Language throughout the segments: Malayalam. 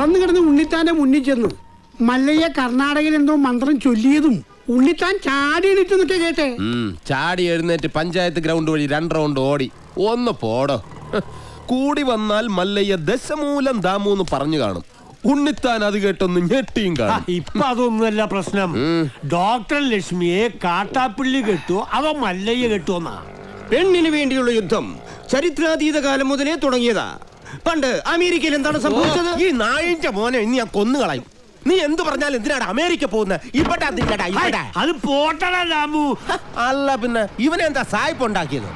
തളർന്നു കിടന്ന് ഉണ്ണിത്താന്റെ മുന്നിൽ ചെന്ന് മല്ലയ്യ കർണാടകയിൽ എന്തോ മന്ത്രം ചൊല്ലിയതും ഉണ്ണിത്താൻ ചാടി എണീറ്റെന്നൊക്കെ കേട്ടെ. ചാടി എഴുന്നേറ്റ് പഞ്ചായത്ത് ഗ്രൗണ്ട് വഴി 2 റൗണ്ട് ഓടി. ഒന്ന് പോടോ. കൂടി വന്നാൽ മല്ലയ്യ ദശമൂലം ദാമൂന്ന് പറഞ്ഞു കാണും. ഉണ്ണിത്താൻ അത് കേട്ടൊന്ന് ഞെട്ടിയും കാണും. ഇപ്പൊ അതൊന്നുമല്ല പ്രശ്നം. ഡോക്ടർ ലക്ഷ്മിയെ കാട്ടാപ്പിള്ളി കെട്ടുവോ അതോ മല്ലയ്യ കെട്ടുവോന്നാ? പെണ്ണിന് വേണ്ടിയുള്ള യുദ്ധം ചരിത്രാതീത കാലം മുതലേ തുടങ്ങിയതാ. പണ്ട് അമേരിക്കയിൽ എന്താണ് സംഭവിച്ചത്? ഈ നായിന്റെ മോനെ ഇനി ഞാൻ കൊന്നുകളയും. നീ എന്ത് പറഞ്ഞാലും എന്തിനാണ് അമേരിക്ക പോകുന്നത്? ഇവിടെ അത് പോട്ടടാ ദാമു. അല്ല പിന്നെ ഇവനെന്താ സായിപ്പ് ഉണ്ടാക്കിയത്?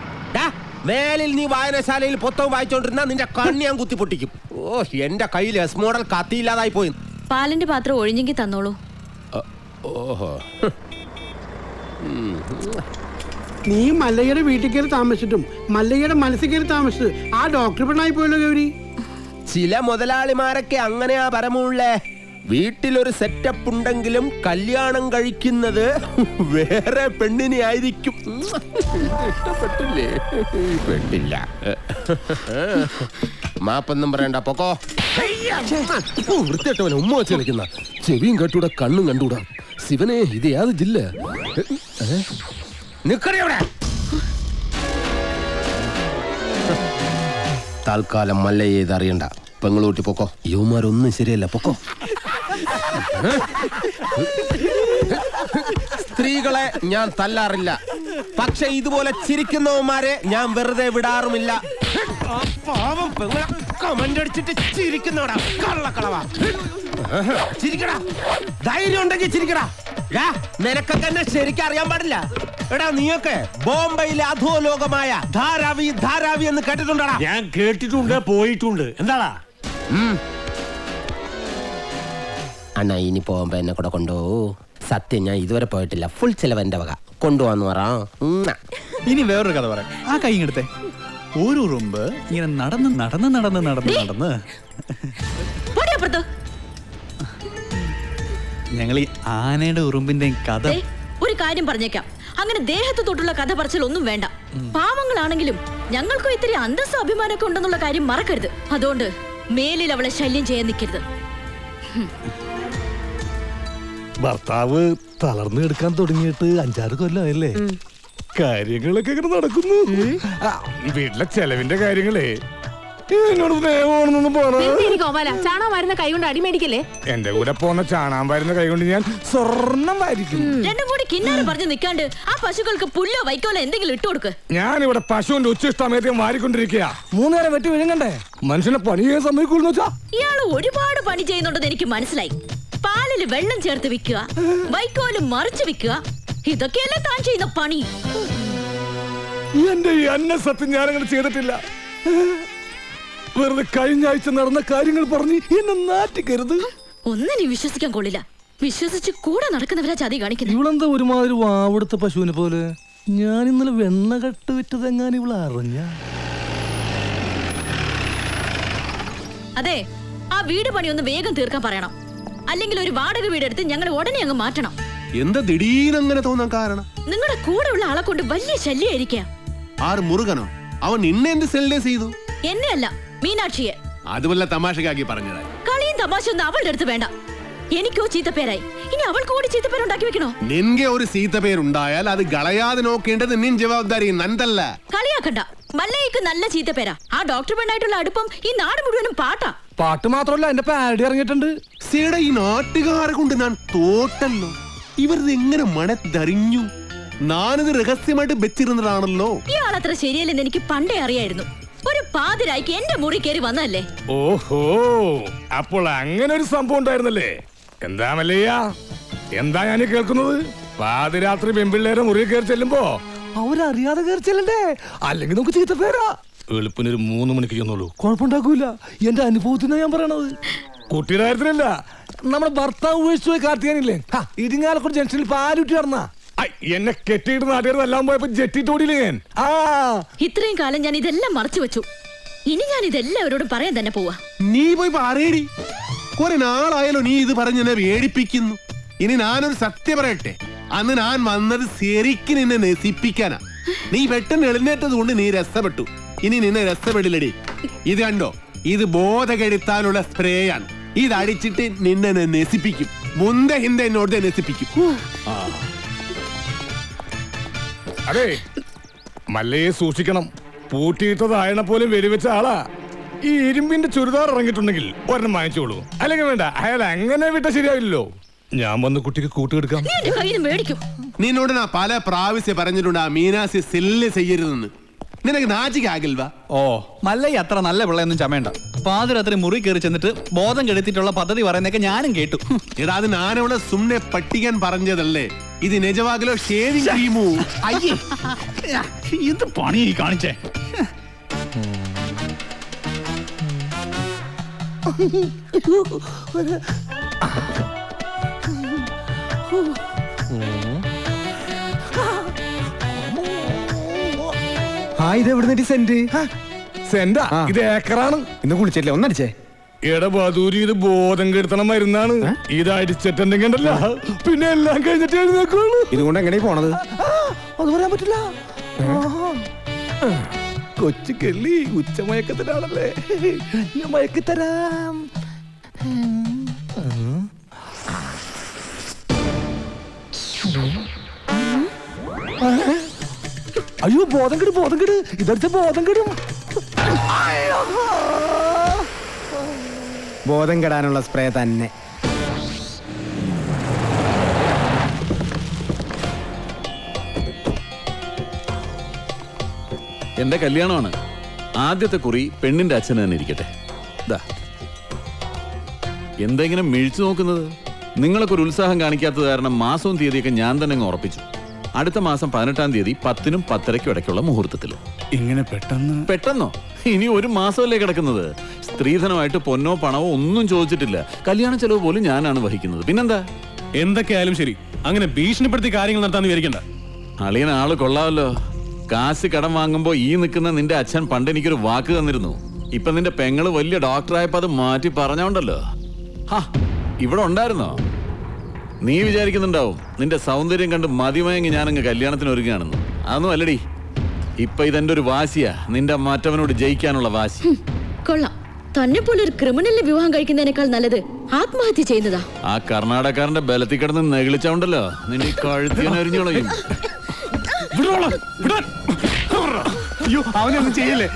വേലിൽ നീ വായനശാലയിൽ പുസ്തകം വായിച്ചോണ്ടിരുന്ന നിന്റെ കണ്ണി ഞാൻ കുത്തി പൊട്ടിക്കും. ഓ, എന്റെ കയ്യിൽ എസ് മോഡൽ കത്തിയില്ലാതായി പോയി. പാലിന്റെ പാത്രം ഒഴിഞ്ഞെങ്കിൽ തന്നോളൂ. ഓഹോ, നീ മല്ലയ്യയുടെ വീട്ടിൽ കയറി താമസിച്ചിട്ടും മല്ലയ്യയുടെ മനസ്സിൽ കയറി താമസിച്ചത് ആ ഡോക്ടർ പെണ്ണായി പോയല്ലോ ഗൗരി. ചില മുതലാളിമാരൊക്കെ അങ്ങനെയാ പരമുള്ളേ. വീട്ടിലൊരു സെറ്റപ്പ് ഉണ്ടെങ്കിലും കല്യാണം കഴിക്കുന്നത് വേറെ പെണ്ണിനെ ആയിരിക്കും. ഇഷ്ടപ്പെട്ടില്ലേ? പെട്ടില്ല. മാപ്പൊന്നും പറയണ്ട, പൊക്കോ. വൃത്തിയിട്ടവനെ ഉമ്മ വെച്ച് കളിക്കുന്ന ചെവിയും കെട്ടൂടാ, കണ്ണും കണ്ടൂടാ. ശിവനെ, ഇത് യാത് ജില്ല? നിക്കറിയവിടെ. താൽക്കാലം മല്ലയെ ഇത് അറിയണ്ട. പെങ്ങളൂട്ടി പൊക്കോ. യുവമാരൊന്നും ശരിയല്ല, പൊക്കോ. സ്ത്രീകളെ ഞാൻ തല്ലാറില്ല, പക്ഷെ ഇതുപോലെ ചിരിക്കുന്നവന്മാരെ ഞാൻ വെറുതെ വിടാറുമില്ല. പാവം പെങ്ങളെ കമന്റ് അടിച്ചിട്ട് ചിരിക്കുന്നവടാ, കള്ളക്കളവാ. ചിരിക്കടാ, ധൈര്യം ഉണ്ടെങ്കിൽ ചിരിക്കടാ. നിനക്കൊക്കെ എന്നെ ശരിക്കും അറിയാൻ പാടില്ല. എടാ, നീയൊക്കെ ബോംബെയിലെ അധോലോകമായ ധാരാവി ധാരാവി എന്ന് കേട്ടിട്ടുണ്ടടാ? ഞാൻ കേട്ടിട്ടുണ്ട്, പോയിട്ടുണ്ട്. എന്താടാ അണ്ണാ, ഇനി പോകുമ്പോ എന്നെ കൂടെ കൊണ്ടുപോകൂ. സത്യം, ഞാൻ ഇതുവരെ പോയിട്ടില്ല. ഫുൾ ചെലവ് എന്റെ വക. കൊണ്ടുപോവാന്ന് പറ. ഇനി വേറൊരു കഥ പറയാം. ആ കൈ ഇങ്ങടുത്തെ. ഒരു ഉറുമ്പ് ഇങ്ങനെ നടന്ന് നടന്ന് നടന്ന് നടന്ന് നടന്ന് ഞങ്ങൾ ഈ ആനയുടെ ഉറുമ്പിന്റെ കഥ. ഒരു കാര്യം പറഞ്ഞേക്കാം, അങ്ങനെ ദേഹത്ത് തൊട്ടുള്ള കഥ പറച്ചിൽ ഒന്നും വേണ്ട. പാവങ്ങളാണെങ്കിലും ഞങ്ങൾക്കും ഇത്തിരി അന്തസ്സും അഭിമാനമൊക്കെ ഉണ്ടെന്നുള്ള കാര്യം മറക്കരുത്. അതുകൊണ്ട് മേലിൽ അവളെ ശല്യം ചെയ്യാൻ നിൽക്കരുത്. ഭർത്താവ് തളർന്നു എടുക്കാൻ തുടങ്ങിയിട്ട് 5-6 കൊല്ലമായല്ലേ? കാര്യങ്ങളൊക്കെ ഇങ്ങനെ നടക്കുന്നു. വീട്ടിലെ ചെലവിന്റെ കാര്യങ്ങളേ എന്നോട് സ്നേഹമാണെന്നൊന്നും ചാണകം വരുന്ന കൈ കൊണ്ട് അടിമേടിക്കല്ലേ. എന്റെ കൂടെ പോന്ന ചാണാൻ വരുന്ന കൈ കൊണ്ട് ഞാൻ സ്വർണം വാരിക്കും. രണ്ടും കൂടി കിന്നാരം പറഞ്ഞു നിൽക്കാണ്ട് ആ പശുക്കൾക്ക് പുല്ലോ വൈക്കോലോ എന്തെങ്കിലും ഇട്ടു കൊടുക്ക്. ഞാനിവിടെ പശുവിന്റെ ഉച്ചിഷ്ടമേദ്യം വാരിക്കൊണ്ടിരിക്കുക. 3 നേരം വെട്ടി വിഴുങ്ങണ്ടേ? മനുഷ്യനെ പണി ചെയ്യാൻ സമ്മതിക്കൂന്ന് വെച്ചാ? ഇയാള് ഒരുപാട് പണി ചെയ്യുന്നുണ്ടെന്ന് എനിക്ക് മനസ്സിലായി. പാലില് വെള്ളം ചേർത്ത് വിൽക്കുക, വൈക്കോലും മറിച്ച് വിൽക്കുക, ഇതൊക്കെയല്ലേ താൻ ചെയ്യുന്ന പണി. എന്റെ ഈ അന്നസത്യം ഞാനങ്ങനെ ചെയ്തിട്ടില്ല. വെറുതെ കഴിഞ്ഞ ആഴ്ച നടന്ന കാര്യങ്ങൾ പറഞ്ഞ് എന്നെ നാറ്റിക്കരുത്. ഒന്നിനും വിശ്വസിക്കാൻ കൊള്ളില്ല. വിശ്വസിച്ച് കൂടെ നടക്കുന്നവരാ ചതി കാണിക്കുന്നത്. ഇവളെന്താ ഒരുമാതിരി വാവെടുത്ത പശുവിനെ പോലെ? ഞാൻ ഇന്നലെ വെണ്ണ കട്ട് വിറ്റതെങ്ങാനും ഇവള് അറിഞ്ഞ? അതെ, ആ വീട് പണി ഒന്ന് വേഗം തീർക്കാൻ പറയണം. അല്ലെങ്കിൽ ഒരു വാടക വീടെടുത്ത് ഞങ്ങൾ ഉടനെ അങ്ങ് മാറ്റണം. എന്താ ദിടീരങ്ങനെ തോന്നാൻ കാരണം? നിങ്ങളുടെ കൂടെ ഉള്ള ആളെ കൊണ്ട് വലിയ ശല്യായിരിക്കാം. ആറ് മുറുകനോ? അവൻ നിന്നെ എന്ത് സെൽഡേ ചെയ്തു? എന്നെ അല്ല, മീനാക്ഷിയെ. അത് വല്ല തമാശക്കാക്കി പറഞ്ഞതാ. കളിയും തമാശയൊന്നും അവളുടെ അടുത്ത് വേണ്ട. എനിക്കോ ചീത്തപ്പേരായി, ഇനി അവൾക്ക് കൂടി ചീത്തപ്പേരുണ്ടാക്കി വെക്കണോ? നിൻകെ ഒരു ചീത്തപ്പേരുണ്ടായാൽ അത് കളയാതെ നോക്കേണ്ടത് നിൻ ജവാബ്ദാരി, നന്ദല്ല. കളിയാക്കണ്ട. മല്ലയ്ക്ക് നല്ല ചീത്തപ്പേരാ. ആ ഡോക്ടർ പെണ്ണായിട്ടുള്ള അടുപ്പം ഈ നാട് മുഴുവനും പാട്ടാ. പാട്ട് മാത്രമല്ല, എന്റെ പാടി ഇറങ്ങിയിട്ടുണ്ട്. സീടെ ഈ നാട്ടുകാരെ കൊണ്ട് ഞാൻ തോട്ടല്ലോ. ഇവരിത് എങ്ങനെ മണത്തറിഞ്ഞു? ഞാനിത് രഹസ്യമായിട്ട് വെച്ചിരുന്നതാണല്ലോ. ഇയാളത്ര ശരിയല്ലെന്ന് എനിക്ക് പണ്ടേ അറിയായിരുന്നു. ഒരു പാതിരായിക്ക് എന്റെ മുറി കയറി വന്നല്ലേ. ഓഹോ, അപ്പോൾ അങ്ങനെ ഒരു സംഭവം ഉണ്ടായിരുന്നല്ലേ? എന്താ മല്ലയ്യ, എന്താ ഞാൻ കേൾക്കുന്നത്? പാതിരാത്രി പെൺപിള്ളേരെ മുറി കയറി ചെല്ലുമ്പോ അവരറിയാതെ കയറി ചെല്ലണ്ടേ? അല്ലെങ്കിൽ നമുക്ക് ചീത്ത പേരാ. എളുപ്പിനൊരു 3 മണിക്ക് ചെന്നോളൂ, കുഴപ്പമുണ്ടാക്കൂല. എന്റെ അനുഭവത്തിനാ ഞാൻ പറയണത്. കുട്ടിയുടെ കാര്യത്തിലല്ല, നമ്മുടെ ഭർത്താവ് ഉപേക്ഷിച്ചു പോയി കാർത്തികാനില്ലേ, ഇരിങ്ങാലക്കുട ജംഗ്ഷനിൽ പാലുറ്റി നടന്ന എന്നെ കെട്ടിയിട്ട് നാട്ടുകാർ എല്ലാം പോയപ്പോ ജെട്ടിട്ടോടിയില്ലേ ഞാൻ. ഇത്രയും കാലം ഞാൻ ഇതെല്ലാം മറച്ചു വെച്ചു. ഇനി ഞാൻ ഇതെല്ലാവരോടും പറയാൻ തന്നെ പോവാ. നീ പോയി പറയടി. കുറെ നാളായാലോ നീ ഇത് പറഞ്ഞ് എന്നെ വേടിപ്പിക്കുന്നു. ഇനി ഞാനൊരു സത്യം പറയട്ടെ, അന്ന് ഞാൻ വന്നത് ശരിക്കും നിന്നെ നശിപ്പിക്കാനാ. നീ പെട്ടെന്ന് എഴുന്നേറ്റത് കൊണ്ട് നീ രസപ്പെട്ടു. ഇനി നിന്നെ രസപ്പെടില്ലടി. ഇത് കണ്ടോ, ഇത് ബോധകെടുത്താനുള്ള സ്പ്രേയാണ്. ഇതടിച്ചിട്ട് നിന്നെ ഞാൻ നശിപ്പിക്കും. മുന്തെ ഹിന്ദ എന്നോട് നശിപ്പിക്കും. അതെ, മല്ലയെ സൂക്ഷിക്കണം. പൂട്ടിയിട്ടതായണ പോലും വെടിവെച്ച ആളാ. ഈ ഇരുമ്പിന്റെ ചുരിദാർ ഇറങ്ങിയിട്ടുണ്ടെങ്കിൽ ഒരെണ്ണം വാങ്ങിച്ചോളൂ. അല്ലെങ്കിൽ വേണ്ട, അയാൾ അങ്ങനെ വിട്ട ശരിയാവില്ലല്ലോ. ഞാൻ വന്ന് കുട്ടിക്ക് കൂട്ടുകെടുക്കാം. നീ എന്റെ കയ്യിൽ നിന്ന് മേടിക്കും. നിന്നോട് ഞാൻ പല പ്രാവശ്യം പറഞ്ഞിട്ടുണ്ട് ആ മീനാസി സെല്ല് ചെയ്യരുതെന്ന്. നിനക്ക് നാച്ചിക്കാകിൽവാ? ഓ, മല്ലയ്യ അത്ര നല്ല പിള്ളയൊന്നും ചമയണ്ട. പാതിരാത്രി മുറി കയറി ചെന്നിട്ട് ബോധം കെടുത്തിട്ടുള്ള പദ്ധതി പറയുന്നൊക്കെ ഞാനും കേട്ടു. എടാ, അത് ഞാനവിടെ സുമ്നെ പട്ടിക്കാൻ പറഞ്ഞതല്ലേ. ഇത് നിജവാകലോ ഷേവിംഗ് ക്രീമോ? അയ്യേ, ഇത് പണി കാണിച്ചേ. ഇത് എവിടെ സെന്റ്? സെന്റാ? ഇത് ഏക്കറാണ്. ഇന്ന് കുളിച്ചില്ലേ? ഒന്നടിച്ചേ. എടബാദൂരി, ഇത് ബോധം കെടുത്തണം മരുന്നാണ്. ഇത് അടിച്ചിട്ടുണ്ടെങ്കിൽ ഉണ്ടല്ലോ, പിന്നെ എല്ലാം കഴിഞ്ഞിട്ട് എഴുന്നേക്കുള്ളൂ. ഇതുകൊണ്ട് എങ്ങനെ പോണത്? അത് പറയാൻ പറ്റില്ല. കൊച്ചു കെള്ളി ഉച്ചമയക്കത്തിലാണല്ലേ, ഞാൻ മയക്കിത്തരാം. അയ്യോ, ബോധം കെടും, ബോധം കെട്. ഇതടിച്ച ബോധം കെടും. ബോധം കെടാനുള്ള സ്പ്രേ തന്നെ. എന്റെ കല്യാണമാണ്. ആദ്യത്തെ കുറി പെണ്ണിന്റെ അച്ഛൻ തന്നെ ഇരിക്കട്ടെ. എന്തെങ്കിലും മിഴിച്ചു നോക്കുന്നത്? നിങ്ങളൊക്കെ ഒരു ഉത്സാഹം കാണിക്കാത്തത് കാരണം മാസവും തീയതിയൊക്കെ ഞാൻ തന്നെ അങ്ങ് ഉറപ്പിച്ചു. അടുത്ത മാസം 18-ാം തീയതി 10-നും 10:30-ക്കും ഇടയ്ക്കുള്ള മുഹൂർത്തത്തിൽ. ഇങ്ങനെ പെട്ടെന്നോ? ഇനി ഒരു മാസമല്ലേ കിടക്കുന്നത്. സ്ത്രീധനമായിട്ട് പൊന്നോ പണവോ ഒന്നും ചോദിച്ചിട്ടില്ല. കല്യാണ ചെലവ് പോലും ഞാനാണ് വഹിക്കുന്നത്. പിന്നെന്താ? എന്തൊക്കെയായാലും ശരി, അങ്ങനെ ഭീഷണിപ്പെടുത്തി കാര്യങ്ങൾ നടത്താന്ന് വിചാരിക്കണ്ട. അളിയൻ ആള് കൊള്ളാമല്ലോ. കാശ് കടം വാങ്ങുമ്പോ ഈ നിൽക്കുന്ന നിന്റെ അച്ഛൻ പണ്ട് എനിക്കൊരു വാക്ക് തന്നിരുന്നു. ഇപ്പൊ നിന്റെ പെങ്ങള് വലിയ ഡോക്ടറായപ്പോ അത് മാറ്റി പറഞ്ഞോണ്ടല്ലോ. ഇവിടെ ഉണ്ടായിരുന്നോ? നീ വിചാരിക്കുന്നുണ്ടാവും നിന്റെ സൗന്ദര്യം കണ്ട് മതിമയങ്ങി ഞാനങ്ങ് കല്യാണത്തിന് ഒരുങ്ങാണെന്ന്. അതൊന്നും അല്ലടി. ഇപ്പൊ ഇതെന്റെ ഒരു വാശിയാ, നിന്റെ മറ്റവനോട് ജയിക്കാനുള്ള വാശി. കൊള്ളാം. തന്നെ പോലെ ഒരു ക്രിമിനലിനെ വിവാഹം കഴിക്കുന്നതിനേക്കാൾ നല്ലത് ആത്മഹത്യ ചെയ്യുന്നതാ. ആ കർണാടകക്കാരന്റെ ബലത്തിൽ കിടന്ന് നെകിളിച്ചോണ്ടല്ലോ നിന്റെ കഴുത്തിനരിഞ്ഞോളയും. അയ്യോ, അവനൊന്നും ചെയ്യല്ലേ.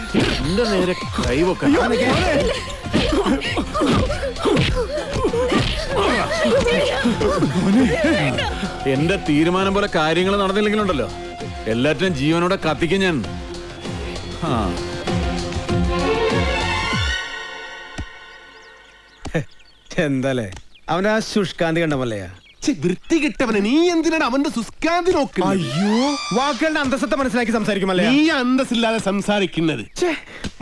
എന്റെ നേരെ കൈവൊക്കെ. എന്റെ തീരുമാനം പോലെ കാര്യങ്ങൾ നടന്നില്ലെങ്കിലുണ്ടല്ലോ, എല്ലാറ്റിനും ജീവനോടെ കത്തിക്കും ഞാൻ. എന്താലേ അവന്റെ ആ ശുഷ്കാന്തി കണ്ട മല്ലയാ. വൃത്തി കിട്ടവനെ, നീ എന്തിനാണ് അവന്റെ സുസ്കാന്തി നോക്കുന്നത്? അയ്യോ, വാക്കുകളുടെ അന്തസ്സത്തെ മനസ്സിലാക്കി സംസാരിക്കുമല്ലേ. നീ അന്തസ്സില്ലാതെ സംസാരിക്കുന്നത്.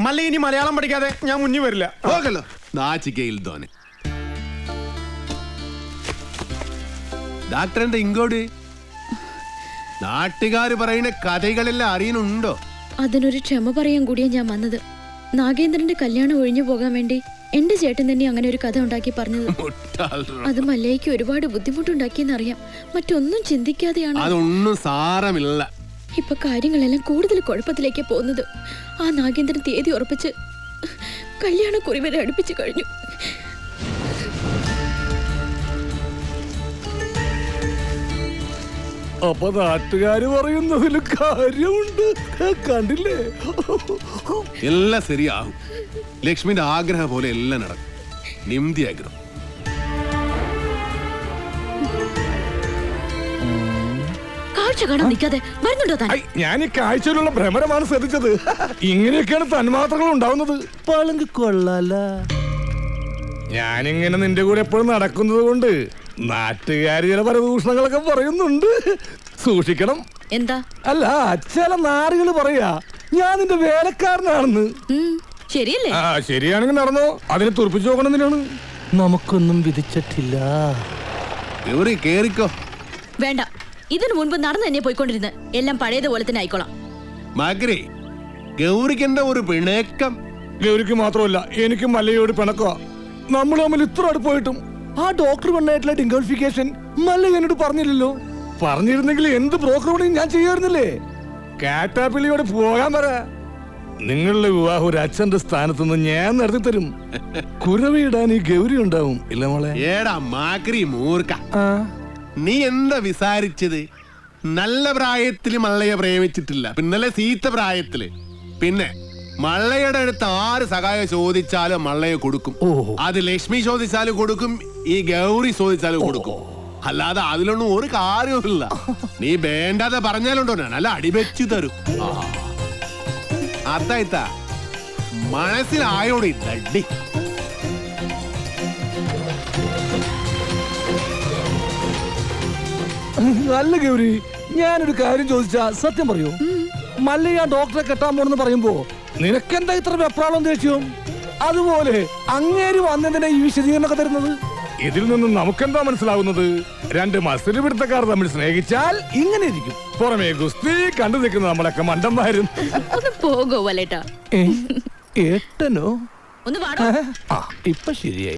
മല്ല, ഇനി മലയാളം പഠിക്കാതെ ഞാൻ മുന്നിൽ വരില്ല. പോകല്ലോ നാച്ചിക്കയിൽ തോനെ. ഡാക്ടറിന്റെ ഇങ്ങോട്ട് നാട്ടുകാര് പറയുന്ന കഥകളെല്ലാം അറിയുന്നുണ്ടോ? അതിനൊരു ക്ഷമ പറയാൻ കൂടിയാ ഞാൻ വന്നത്. നാഗേന്ദ്രന്റെ കല്യാണം ഒഴിഞ്ഞു പോകാൻ വേണ്ടി എന്റെ ചേട്ടൻ തന്നെ അങ്ങനെ ഒരു കഥ ഉണ്ടാക്കി പറഞ്ഞത്. അത് മല്ലയ്ക്ക് ഒരുപാട് ബുദ്ധിമുട്ടുണ്ടാക്കിയെന്നറിയാം. മറ്റൊന്നും ചിന്തിക്കാതെയാണ്. അതൊന്നും സാരമില്ല. ഇപ്പൊ കാര്യങ്ങളെല്ലാം കൂടുതൽ കുഴപ്പത്തിലേക്ക് പോകുന്നത്. ആ നാഗേന്ദ്രൻ തീയതി ഉറപ്പിച്ച് കല്യാണക്കുറി വരെ അടുപ്പിച്ചു കഴിഞ്ഞു. അപ്പൊ നാട്ടുകാര് പറയുന്നതിൽ കാര്യമുണ്ട്. കണ്ടില്ലേ? എല്ലാം ശരിയാകും. ലക്ഷ്മിന്റെ ആഗ്രഹം പോലെ എല്ലാം നടക്കും. നിംതി ആഗ്രഹം. കാഴ്ച കാണാൻ നിൽക്കാതെ വരുന്നുണ്ടോ താൻ? ഞാൻ ഈ കാഴ്ചയിലുള്ള ഭ്രമരമാണ് ശ്രദ്ധിച്ചത്. ഇങ്ങനെയൊക്കെയാണ് തന്മാത്രകൾ ഉണ്ടാവുന്നത്. പളുങ്ക് കൊള്ളാല. ഞാനിങ്ങനെ നിന്റെ കൂടെ എപ്പോഴും നടക്കുന്നത് കൊണ്ട് നാട്ടുകാര് ചില പരദൂഷണങ്ങളൊക്കെ പറയുന്നുണ്ട്. സൂക്ഷിക്കണം. എന്താ? അല്ല, ചില നാറുകൾ പറയാ ഞാൻ നിന്റെ വേലക്കാരനാണെന്ന്. ശരിയല്ലേ? ആ, ശരിയാണെങ്കിൽ നടന്നോ. അതിനെ തുറപ്പിച്ചു നോക്കണം. എന്തിനാണ്? നമുക്കൊന്നും വിധിച്ചിട്ടില്ല. കേറിക്കോ. വേണ്ട, ഇതിനു മുൻപ് നടന്നു തന്നെ പോയിക്കൊണ്ടിരുന്ന് എല്ലാം പഴയതുപോലെ തന്നെ ആയിക്കോളാം. മകരെ, ഗൗരിക്കെന്താ ഒരു പിണക്കം? ഗൗരിക്ക് മാത്രമല്ല, എനിക്കും മല്ലയോട് പിണക്കോ. നമ്മൾ തമ്മിൽ ഇത്ര അടുപ്പായിട്ടും ആ ഡോക്ടർ പെണ്ണായിട്ടുള്ള ഡിംഗോളിഫിക്കേഷൻ മല്ല എന്നോട് പറഞ്ഞില്ലല്ലോ. പറഞ്ഞിരുന്നെങ്കിൽ എന്ത് ബ്രോക്കർ പണിയും ഞാൻ ചെയ്യാറുന്നില്ലേ. കാറ്റാപ്പിള്ളിയോട് പോകാൻ പറ. നിങ്ങളുടെ വിവാഹം ഒരു അച്ഛന്റെ സ്ഥാനത്ത് നിന്ന് ഞാൻ നടത്തി തരും. കുരവിടാൻ ഈ ഗൗരി ഉണ്ടാവും ഇല്ല മോളെ? ഏടാ മാക്രി മൂർക്ക, നീ എന്താ വിസാരിച്ചത്? നല്ല പ്രായത്തില് മള്ളയെ പ്രേമിച്ചിട്ടില്ല, പിന്നല്ലേ സീത്ത പ്രായത്തില്. പിന്നെ മള്ളയുടെ അടുത്ത് ആര് സഹായം ചോദിച്ചാലും മള്ളയെ കൊടുക്കും. അത് ലക്ഷ്മി ചോദിച്ചാലും കൊടുക്കും, ഈ ഗൗരി ചോദിച്ചാലും കൊടുക്കും. അല്ലാതെ അതിലൊന്നും ഒരു കാര്യവുമില്ല. നീ വേണ്ടാതെ പറഞ്ഞാലുണ്ടോ ഞാൻ അല്ല അടിവെച്ചു തരും. അതായിത്താ മനസ്സിലായോടി നടി. അല്ല ഗൗരി, ഞാനൊരു കാര്യം ചോദിച്ചാ സത്യം പറയൂ. മല്ലയ്യ ഡോക്ടറെ കെട്ടാൻ പോണെന്ന് പറയുമ്പോ നിനക്കെന്താ ഇത്ര വെപ്രാളം ദേഷ്യം? അതുപോലെ അങ്ങേര് വന്നതിനെ ഈ വിശദീകരണമൊക്കെ തരുന്നത്? ഇതിൽ നിന്നും നമുക്കെന്താ മനസ്സിലാവുന്നത്? രണ്ട് മത്സര പിടുത്തക്കാർ തമ്മിൽ സ്നേഹിച്ചാൽ ഇങ്ങനെ ഇരിക്കും. പുറമേ ഗുസ്തി കണ്ടു നിൽക്കുന്ന നമ്മളൊക്കെ മണ്ടന്മാരും. ഒന്ന് പോകോ വലേട്ടാ. ഏട്ടനോ? ഒന്ന് വാടോ. ഇപ്പൊ ശരിയായി.